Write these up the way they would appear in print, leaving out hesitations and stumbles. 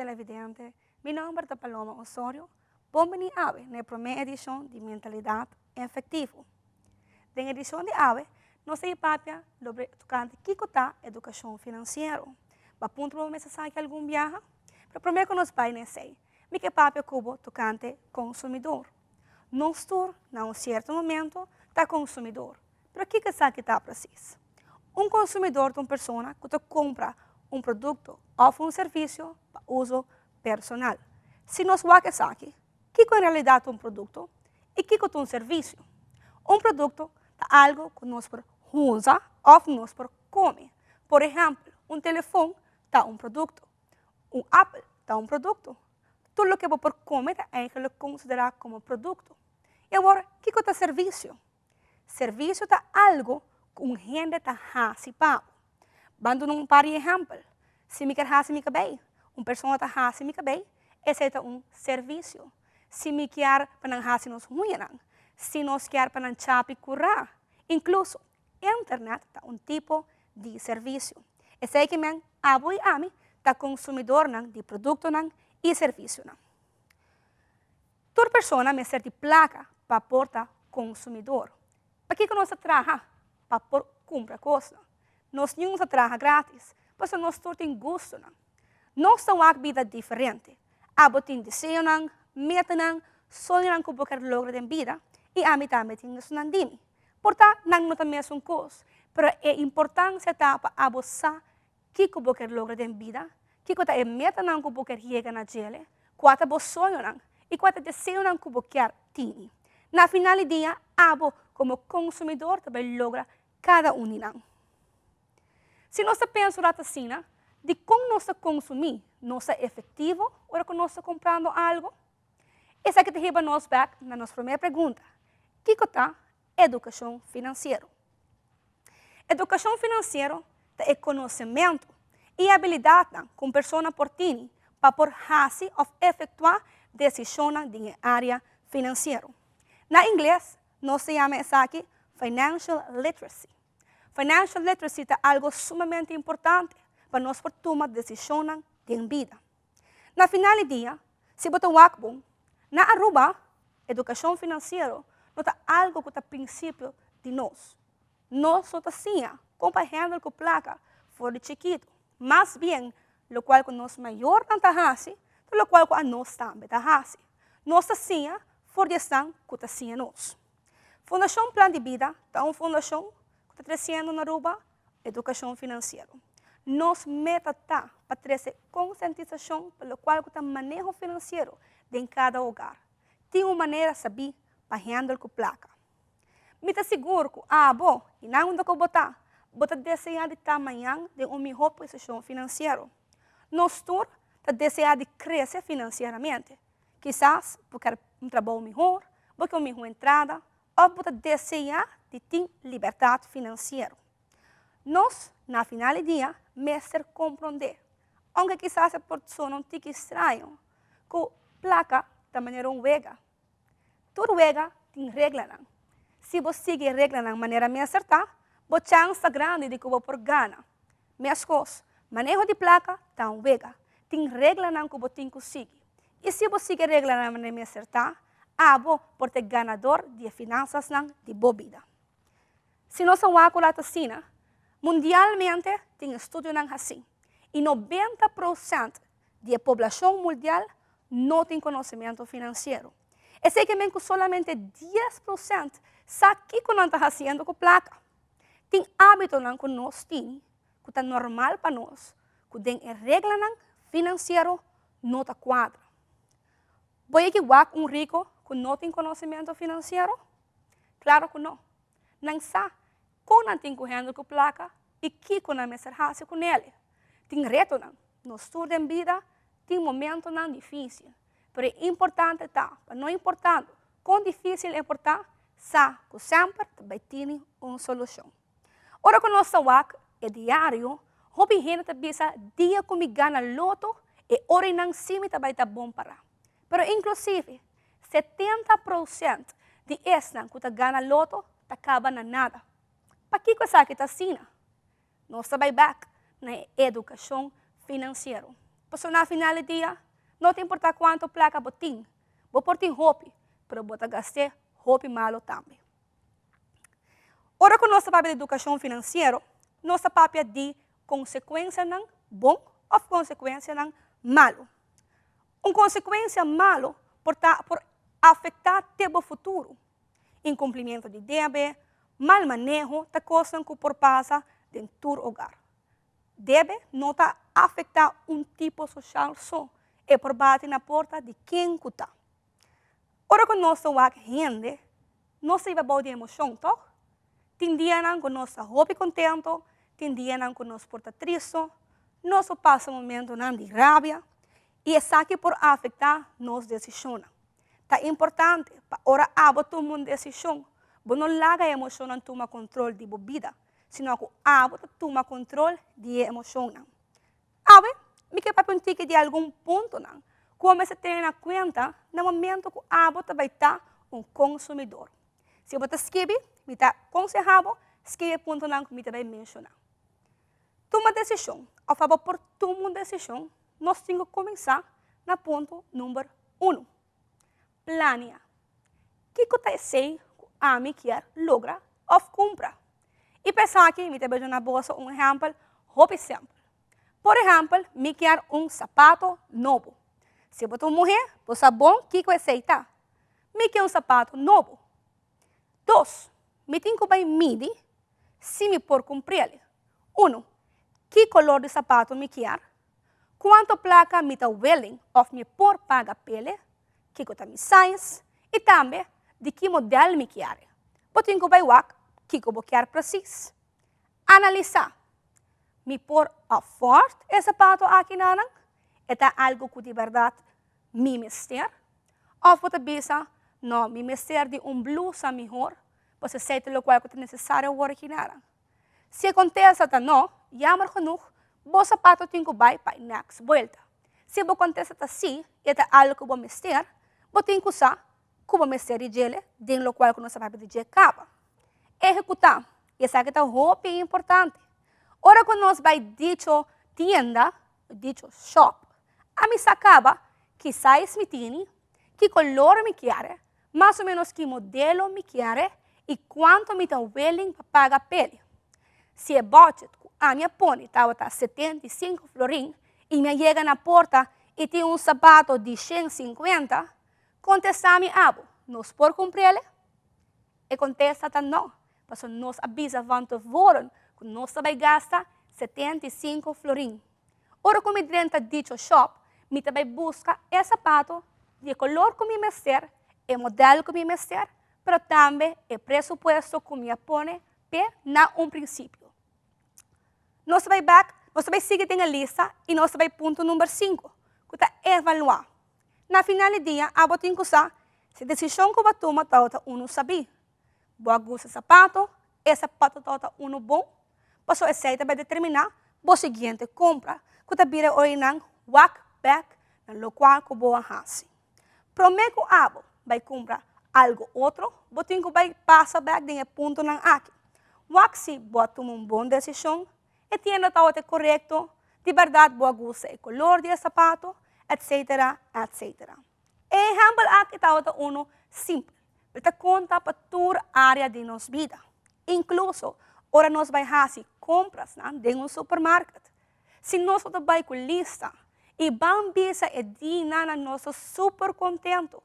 televidente, meu nome é Paloma Osorio. Bom-vindo na primeira edição de Mentalidade Efetivo. Na edição de hoje, nós vamos falar sobre a educação financeira. Para ponto para começar algum viagem, para primeiro que nós vamos dizer, que papel cubo tocante consumidor. Nós todos, em certo momento, está consumidor. Pero o que está preciso? Consumidor é uma pessoa que compra produto ou serviço para uso personal. Se nós vamos aqui, o que em realidade é produto e o que é serviço? Produto é algo que nós usamos ou nós comemos. Por exemplo, telefone é produto, Apple é produto. Tudo o que você comer é considerado como produto. E agora, o que é serviço? Serviço é algo que gente está fazendo. Vamos dar um par de exemplos. Se me quer fazer meu cabelo, uma pessoa está fazendo meu cabelo, esse é serviço. Se me quer para fazer nos unhas, se nós quer para chapar e curar, incluso internet é tipo de serviço. Esse é que me abo e ami está consumidor de produto e serviço. Toda pessoa me serve placa para portar consumidor. Para que nós trabalhamos? Para comprar coisas. Nós não trabalhamos grátis, mas nós todos temos gosto. Nós temos uma vida diferente. Abo tem desejo, meta, sonho que você logra em vida, e a mim também tem isso na dimi. Portanto, não é a mesma coisa, mas é importante para abo saber que você logra em vida, que é a meta que você chega na gele, qual é o sonho e qual é o desejo que você quer ter. Na final do dia, abo como consumidor também logra cada um de nós. Se nós pensamos assim, de como nós consumimos, nós é efetivo ou que nós estamos comprando algo? Essa que te leva nós back na nossa primeira pergunta. O que é educação financeira? Educação financeira é conhecimento e habilidade que uma pessoa tem para fazer ou efetuar decisões na área financeira. Na inglês, nós chamamos isso aqui Financial Literacy. Financial Literacy é algo sumamente importante para nós tomar decisões de vida. Na final do dia, se você bom, na Aruba, educação financeira não é algo que é princípio de nós. Nós só assim, comparando com placa, for de chiquito. Mais bem, o qual que nós maior não está fazendo, o qual que nós também está fazendo. Nós assim, for de ação que assim nós. Fundação Plano de Vida é uma fundação que está crescendo na Aruba, educação financeira. Nós meta para trazer conscientização pelo qual o manejo financeiro de cada hogar. Tem uma maneira de saber para handle com placa. Me está seguro que bom, e não onde eu botar, desejar de tamanho de uma melhor posição financeira. Nós todos desejar de crescer financeiramente. Quizás porque um trabalho melhor, porque uma melhor entrada, ou porque desejar de ter liberdade financeira. Nós, na final do dia, mestre compreender. Aunque quizás a pessoa não fique estranho, que placa da maneira vega. Tudo vega tem regra. Se você seguir regra de maneira mais acertada, você chance grande de que você ganha. Mas coisas, manejo de placa está vega. Tem regra que você tem que seguir. E se você seguir regra de maneira mais acertada, você pode ser ganador de finanças de boa vida. Se nós vamos assim, mundialmente, tem estudos assim. E 90% da população mundial não tem conhecimento financeiro. É que solamente 10% sabe o que nós estamos fazendo com placa. Tem hábito que nós temos, que é normal para nós, que tem regra financeira não está quadra. Vou equivocar rico que não tem conhecimento financeiro? Claro que não. Não sabe como tem correndo com placa e que nós fazer com ele. Tem reto, nós todos em vida, tem momentos difíceis. Mas é importante, não é importante, quão difícil é importante, sabe que sempre vai ter uma solução. Ora que nós estamos é diário, houve gente que pensa, dia que me ganha loto, e hora não cima vai estar bom para. Mas, inclusive, 70% de essa que ganha loto, acaba na nada. Para que coisa que está assim? Nós estamos back na educação financeira. Pues na final del día, no te importa cuánto placa botín, vos por ti hopi, pero vos te gasté hopi malo también. Ora com nossa papel de educação financeira, nossa papel de consequência não bom ou consequência não malo. Uma consequência malo por afetar teu futuro. Incumprimento de débito, mal manejo da coisa que por passa dentro do hogar. Deve não afetar tipo social só, é por bater na porta de quem está. Ora com nossa rende, nossa iba boa de emoção, toch? Tem dia que nós estamos contentes, tem dia que nós porta triste, nós passa momento de rabia, e isso aqui por afetar nossas decisões. É importante para ora tomar uma decisão, você não larga a emoção não toma controle de sua vida, sino que toma controle de emoção. Me quer para que de algum ponto, como você tem na conta, no momento que você vai estar consumidor. Se você escreve, me está aconselhado, escreve ponto que me vai mencionar. Toma decisão. A favor por tomar uma decisão, nós temos que começar no ponto número 1. Planear. O que você sei que a mim quer lograr ou comprar? E pensar aqui, me vai dar na bolsa exemplo, muito simples. Por exemplo, me quer sapato novo. Se você é mulher, você sabe bom o que você aceita. Me quer sapato novo. 2. Me tenho que medir se me por cumprir. 1. Que color de sapato me quer? Quanto placa me está willing ou me por pagar pele? Que está me size? E também de que modelo me quer. Eu tenho que ver o que eu quero preciso. Analisar. Me por afford esse sapato aqui não? É algo que de verdade me mister? Ou você pensa, não, me mister de blusa melhor? Você sei o qual é necessário aqui não? Se acontece que não, jammer genoeg, o sapato tem que ir para a next volta. Se acontece assim, é algo que você mister, você tem que usar como mister de gel, dentro do qual você sabe de gel acaba. Executar. Isso aqui é muito importante. Ora, quando nós vai dicho tienda, dicho shop, a mim acaba que size me tem, que color me quer, mais ou menos que modelo me quer e quanto me está willing para pagar pele. Se é budget, a minha põe estava 75 florim e me chega na porta e tem sapato de 150, contesta-me, nós por cumprir? E contesta não, porque nós avisa quanto voram, que nós vai gastar 75 florim. Ora, como dentro dicho shop, me também busca esse sapato de color que me mister, e modelo que me mister, mas também o presupuesto que me põe na princípio. Nós vamos seguir a lista e nós vamos ponto número 5, que é evaluar. Na final do dia, eu tenho que usar se a decisão que eu tomo está sabe. Vou gostar do sapato, esse sapato está bom, posso esse vai determinar a seguinte compra, que está vira hoje não walk back, no qual que vou fazer. Prometo que eu vai comprar algo outro, eu tenho que passar back de ponto não aqui. Walk se vou tomar uma boa decisão, e tienda está correto, de verdade vou gostar do color do sapato, etc, etc. Exemplo aqui está simples, para conta para toda a área de nossa vida. Incluso, ora nós vamos fazer compras em um supermercado. Se nós vamos com lista e vamos ver dia nós super contento.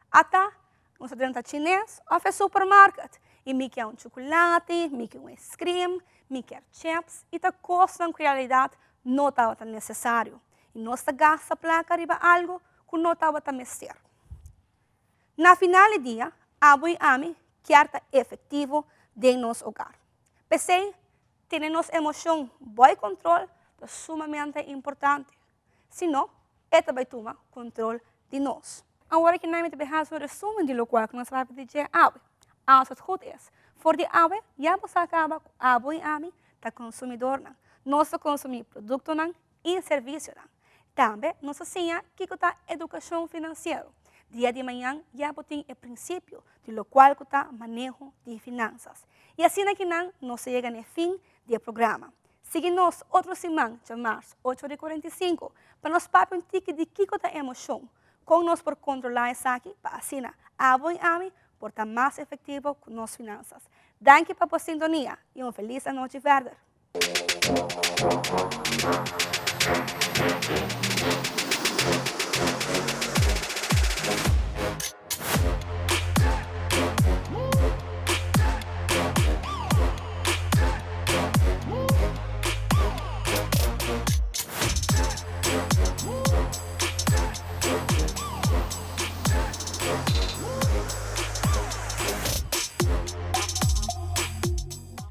Até nós dentro de chinês ou no supermercado e me quer chocolate, me quer ice cream, me quer chips e a coisa na realidade não estava necessário. E nós gasta placa riba algo que não estava mister. Na final do dia, abo e ami quer efetivo de nosso hogar. Pensei, ter nossa emoção, bom controle, é sumamente importante. Senão, esta vai tomar controle de nós. Agora que nós vamos fazer um resumo de lo qual nós vamos dizer abo. Als het goed is, voor die abo, já você acaba com abo e ami, da consumidor. Nós consumimos produtos e serviços. Também, nós ensinamos que é educação financeira. Dia de manhã, já tem o princípio de lo qual está manejo de finanças. E assim que nós chegamos no fim do programa. Síguenos outra semana, de março, 8h45, para nos papo um tique de Kiko da emoção. Com-nos por controlar isso aqui, para assim, a mim, por estar mais efetivo com nossas finanças. Danke por sintonia e uma feliz noite verder.